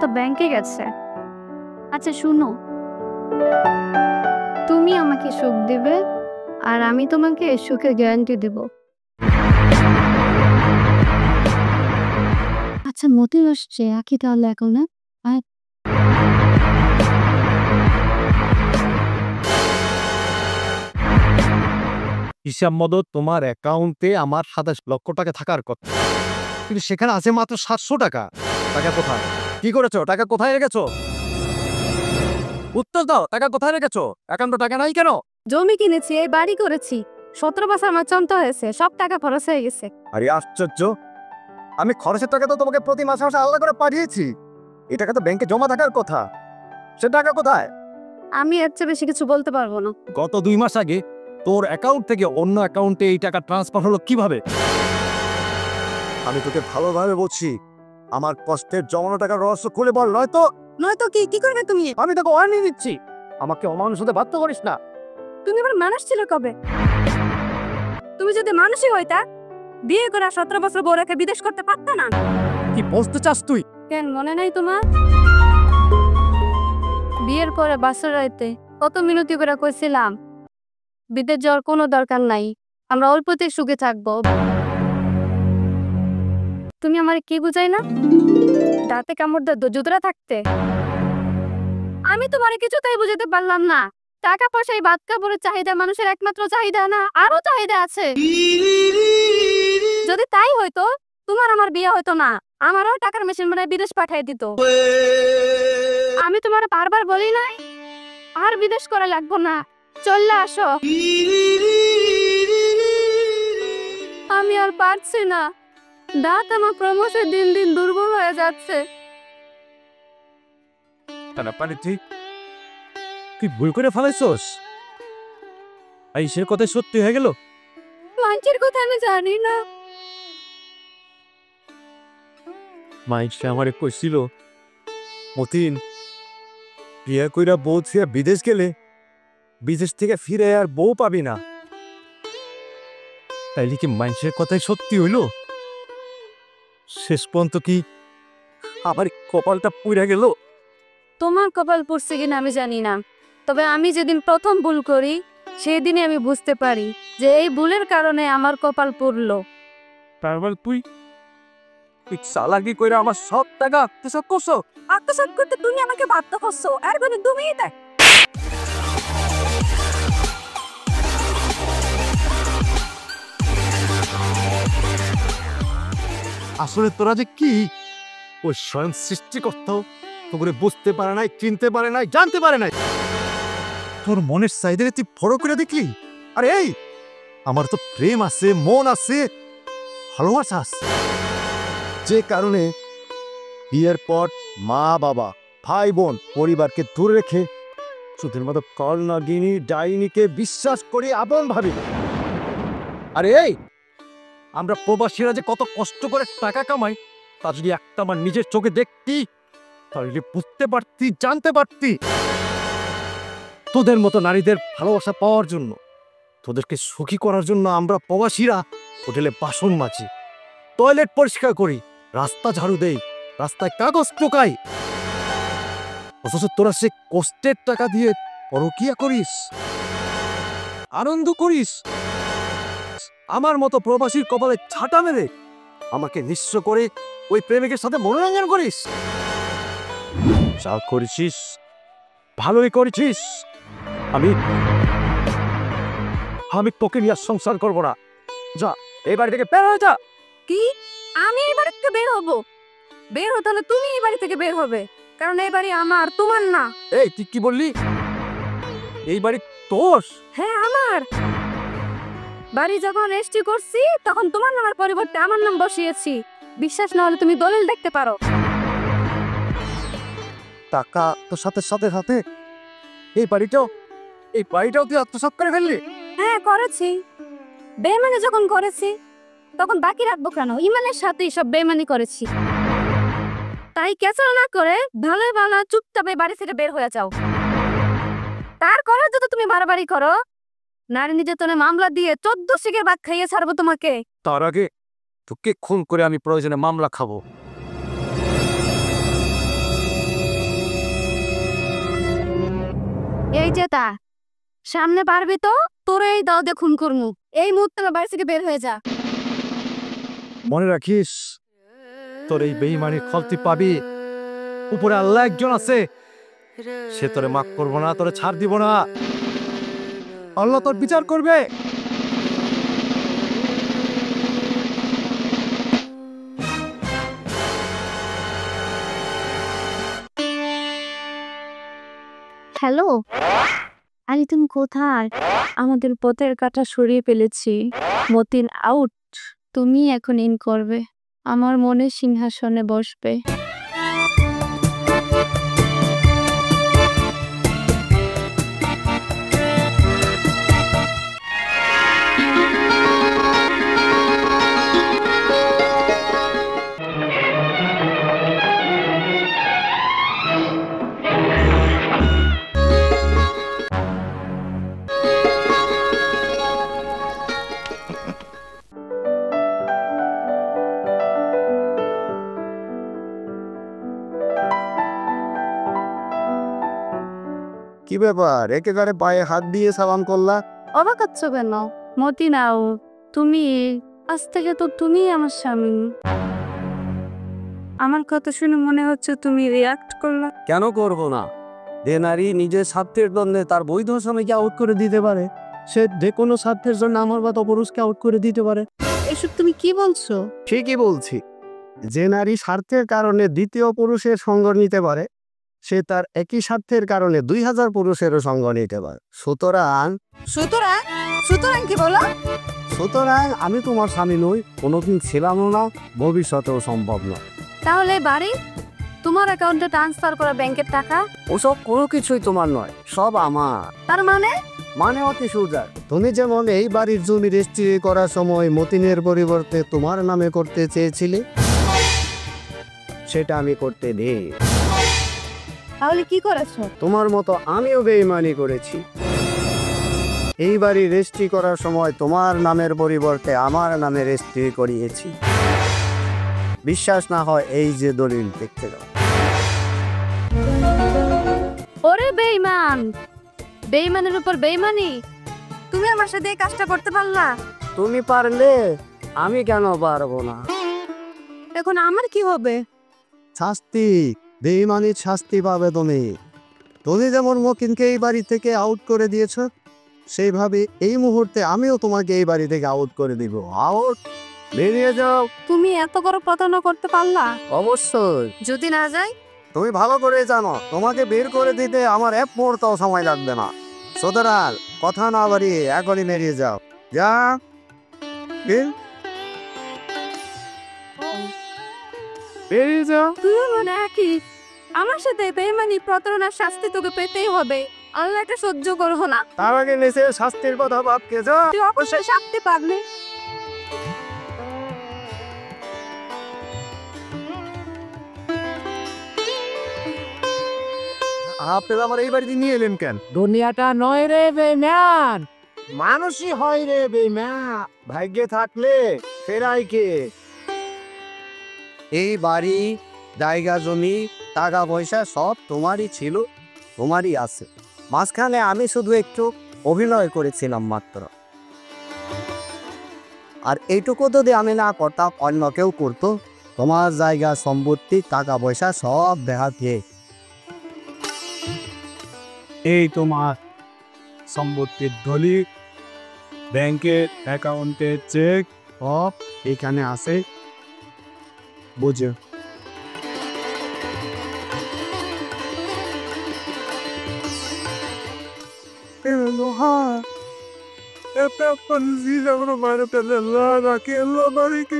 তো ব্যাংকে গেছে। আচ্ছা শুনো, তুমি আমাকে সুখ দিবে আর আমি তোমাকে সুখের গ্যারান্টি দেব। আচ্ছা মতিন আসছে, আঁকি তাহলে এখন না। হিসাব মতো তোমার অ্যাকাউন্টে আমার ২৭ লক্ষ টাকা থাকার কথা, কিন্তু সেখানে আছে মাত্র ৭০০ টাকা। টাকা কোথায়? কি করেছো? টাকা কোথায় রেখেছো? উত্তর দাও, টাকা কোথায় রেখেছো? অ্যাকাউন্টে টাকা নাই কেন? জমি কিনেছি, এই বাড়ি করেছি, ১৭ বছর আমার চন্ত হয়েছে, সব টাকা খরচ হয়ে গেছে। আরে আশ্চর্য, আমি খরচের টাকা তো তোমাকে প্রতি মাসে মাসে আলাদা করে পাঠিয়েছি। এই টাকা তো ব্যাংকে জমা থাকার কথা, সে টাকা কোথায়? আমি এর চেয়ে বেশি কিছু বলতে পারবো না। গত ২ মাস আগে তোর অ্যাকাউন্ট থেকে অন্য অ্যাকাউন্টে এই টাকা ট্রান্সফার হলো কিভাবে? আমি তোকে ভালোভাবে বলছি, আমার কষ্টের জমানো টাকার রহস্য খুলে বল, নয়তো কি করবে তুমি? আমি তোকে ওয়ার্নিং দিচ্ছি, আমাকে অমানুষ হতে বাধ্য করিস না। তুমি আবার মানুষ ছিল কবে? তুমি যদি মানুষই হইতা, বিয়ে করা ১৭ বছর বউ রেখে বিদেশ করতে পারতা না। কি বলতে চাস তুই? কেন মনে নাই তোমার? বিয়ের পরে বাসর রাইতে কত মিনতি করে কইছিলাম বিদেশ যাওয়ার কোনো দরকার নাই, আমরা অল্পতে সুখে থাকবো। তুমি আমার কি বুঝাই না? দাঁতে কামড় দিয়ে জুতরা থাকতে। আমি তোমার কিছুতেই বুঝাতে পারলাম না। টাকা পয়সায় ভাত কাপড়ের চাহিদা মানুষের একমাত্র চাহিদা না, আরো চাহিদা আছে। যদি তাই হইতো তোমার আমার বিয়ে হইতো না, আমারও টাকার মেশিন বানায় বিদেশ পাঠিয়ে দিত। আমি তোমার বারবার বলি নাই আর বিদেশ করা লাগবো না, চললে আসো। আমি আর পারছি না, দাঁত আমার ক্রমশ দিন দিন দুর্বল হয়ে যাচ্ছে। তুই ভুল করে ফেলাইছস, আইসের কথা সত্যি হয়ে গেল। মানুষের কথা আমি জানি না। মাইসে আমারে কইছিল, মতিন বিয়ে কইরা বউ ছিয়া বিদেশ গেলে বিদেশ থেকে ফিরে আর বউ পাবি না। তাইলে কি মাইসের কথাই সত্যি হইল? শেষ পর্যন্ত কি আমার কপালটা পুড়ে গেল? তোমার কপাল পড়ছে কিনা আমি জানি না, তবে আমি যেদিন প্রথম ভুল করি সেই দিনে আমি বুঝতে পারি যে এই ভুলের কারণে আমার কপাল পড়লো। তারপর তুই চালাকি কইরা আমার সব টাকা আত্মসাৎ করছো। আত্মসাৎ করতে তুমি আমাকে বাধ্য করছো, আর কোনো তুমিই তাই। আসলে তোরা যে কি ওই স্বয়ং সৃষ্টিকর্তা তোকে বুঝতে পারে নাই, চিনতে পারে নাই, জানতে পারে নাই। তোর মনের চাহিদা তুই বড় করে দেখলি। আরে এই আমার তো প্রেম আছে, মন আছে, ভালোবাসা আছে, যে কারণে বিয়ের পর মা বাবা ভাই বোন পরিবারকে দূরে রেখে সুদের মতো কর্ণাগিনী ডাইনিকে বিশ্বাস করি আপন ভাবি। আরে এই আমরা প্রবাসীরা যে কত কষ্ট করে টাকা কামাই তা যদি একটা আমার নিজের চোখে দেখতি তাহলে বুঝতে পারতি, জানতে পারতি। তোদের মতো নারীদের ভালোবাসা পাওয়ার জন্য, তোদেরকে সুখী করার জন্য আমরা প্রবাসীরা হোটেলে বাসন মাজি, টয়লেট পরিষ্কার করি, রাস্তা ঝাড়ু দেই, রাস্তায় কাগজ টোকাই, অথচ তোরা সে কষ্টের টাকা দিয়ে পরকিয়া করিস, আনন্দ করিস। আমার মতো প্রবাসীর কপালে ছাটা মেরে আমাকে নিঃস্ব করে ওই প্রেমিকের সাথে মনোরঞ্জন করিস। যা করেছিস ভালোই করেছিস। আমি আমি তোকে নিয়ে সংসার করবো না। যা এই বাড়ি থেকে বের হয়ে যা। কি? আমি এই বাড়ি থেকে বের হব? বের হতে হলে তুমি এই বাড়ি থেকে বের হবে, কারণ এই বাড়ি আমার, তোমার না। এই তুই কি বললি? এই বাড়ি তোর? হ্যাঁ আমার বাড়ি। যখন রেজিস্ট্রি করছি তখন তোমার নামের পরিবর্তে আমার নাম বসিয়েছি। বিশ্বাস না হলে তুমি দলিল দেখতে পারো। টাকা তোর সাথে সাথে সাথে এই বাড়িটাও তুই আত্মসাৎ করে ফেললি? হ্যাঁ করেছি। বেইমানি যখন করেছি তখন বাকি রাখবো কেন? ইমানের সাথেই সব বেইমানি করেছি। তাই কেঁচড়া না করে ভালো ভালো চুপচাপে বাড়ি থেকে বের হয়ে যাও। তার করো যদি তুমি বাড়াবাড়ি করো, নারী নির্যাতনে মামলা দিয়ে 14 শিখের ভাগ খাইয়ে ছাড়বো তোমাকে। তার আগে তোকে খুন করে আমি প্রয়োজনে মামলা খাবো। এই যে তা সামনে পারবি তো তোর এই দাও দিয়ে খুন করমু। এই মুহূর্তে বাড়ি থেকে বের হয়ে যা। মনে রাখিস, তোর এই বেঈমানির ফল তুই পাবি। উপরে আল্লাহ একজন আছে, সে তোরে মাফ করবো না, তোরে ছাড় দিব না। আল্লাহ তোর বিচার করবে। হ্যালো, আরে তুমি কোথায়? আমাদের পথের কাঁটা সরিয়ে ফেলেছি। মতিন আউট। তুমি এখন ইন করবে, আমার মনে সিংহাসনে বসবে। কি ব্যাপার, একেবারে পায়ে হাত দিয়ে সালাম করলা? অবাক হচ্ছ কেন? মতিন আউট। তুমি আজ থেকে তো তুমি আমার স্বামী। আমার কথা শুনে মনে হচ্ছে তুমি রিয়াক্ট করলা। কেন করবো না? যে নারী নিজের স্বার্থের জন্য তার বৈধ স্বামীকে আউট করে দিতে পারে, সে যে কোনো স্বার্থের জন্য আমার বা পুরুষকে আউট করে দিতে পারে। এসব তুমি কি বলছো? ঠিকই বলছি। যে নারী স্বার্থের কারণে দ্বিতীয় পুরুষের সঙ্গ নিতে পারে, সে তার একই স্বার্থের কারণে 2000 পুরুষেরও সঙ্গ নিতে পারে। সুতরাং সুতরাং সুতরাং কি বলো? সুতরাং আমি তোমার স্বামী নই, কোনোদিন ছিলামও না, ভবিষ্যতেও সম্ভব নয়। তাহলে বাড়ি তোমার অ্যাকাউন্টে ট্রান্সফার করা ব্যাংকের টাকা ওসব কোনো কিছুই তোমার নয়, সব আমার। তার মানে অতি সুজার। তুমি যেমন এই বাড়ির জমি রেজিস্ট্রি করার সময় মতিনের পরিবর্তে তোমার নামে করতে চেয়েছিলে, সেটা আমি করতে নেই। তাহলে কি করেছো? তোমার মতো আমিও বেঈমানি করেছি। এই বাড়ি রেজিস্ট্রি করার সময় তোমার নামের পরিবর্তে আমার নামে রেজিস্ট্রি করিয়েছি। বিশ্বাস না হয় এই যে দলিল দেখতে দাও। ওরে বেঈমান, বেঈমানের উপর বেঈমানি। তুমি আমার সাথে এই কাজটা করতে পারলা? তুমি পারলে আমি কেন পারবো না? এখন আমার কি হবে? শাস্তি, বেঈমানির শাস্তি পাবে তুমি। তুমি যেমন মকিনকে এই বাড়ি থেকে আউট করে দিয়েছ, সেইভাবে এই মুহূর্তে আমিও তোমাকে এই বাড়ি থেকে আউট করে দিব। আউট, বেরিয়ে যাও। তুমি এত বড় প্রতারণা করতে পারলা? অবশ্যই। যদি না যাই? তুমি ভালো করে জানো তোমাকে বের করে দিতে আমার এক মুহূর্তও সময় লাগবে না। সুতরাং কথা না বাড়িয়ে এখনই বেরিয়ে যাও। যা বেরিয়ে যাও। তুই মনে কি আমার সাথে বেঈমানি প্রতারণার শাস্তি তোকে পেতেই হবে। আল্লাহ এটা সহ্য করবো না। তার আগে নিচে শাস্তির কথা ভাবকে যা। তুই অবশ্যই শাস্তি পাবি। আপনারা আমার এই বাড়িতে নিয়ে এলেন কেন? দুনিয়াটা নয় রে বেঈমান, মানুষই হয় রে বেঈমান। ভাগ্যে থাকলে ফেরাই কে? এই বাড়ি, জায়গা জমি, টাকা পয়সা সব তোমারই ছিল, তোমারই আছে। মাঝখানে আমি শুধু একটু অভিনয় করেছিলাম মাত্র। আর এইটুকু যদি আমি না করতাম, অন্য কেউ করতো। তোমার জায়গা, সম্পত্তি, টাকা পয়সা সব দেখাতে। এই তোমার সম্পত্তির দলিল, ব্যাংকের অ্যাকাউন্টের চেক সব এখানে আছে, বুঝো। Ela, eu tô fazendo uma maravilha lá naquela barriga.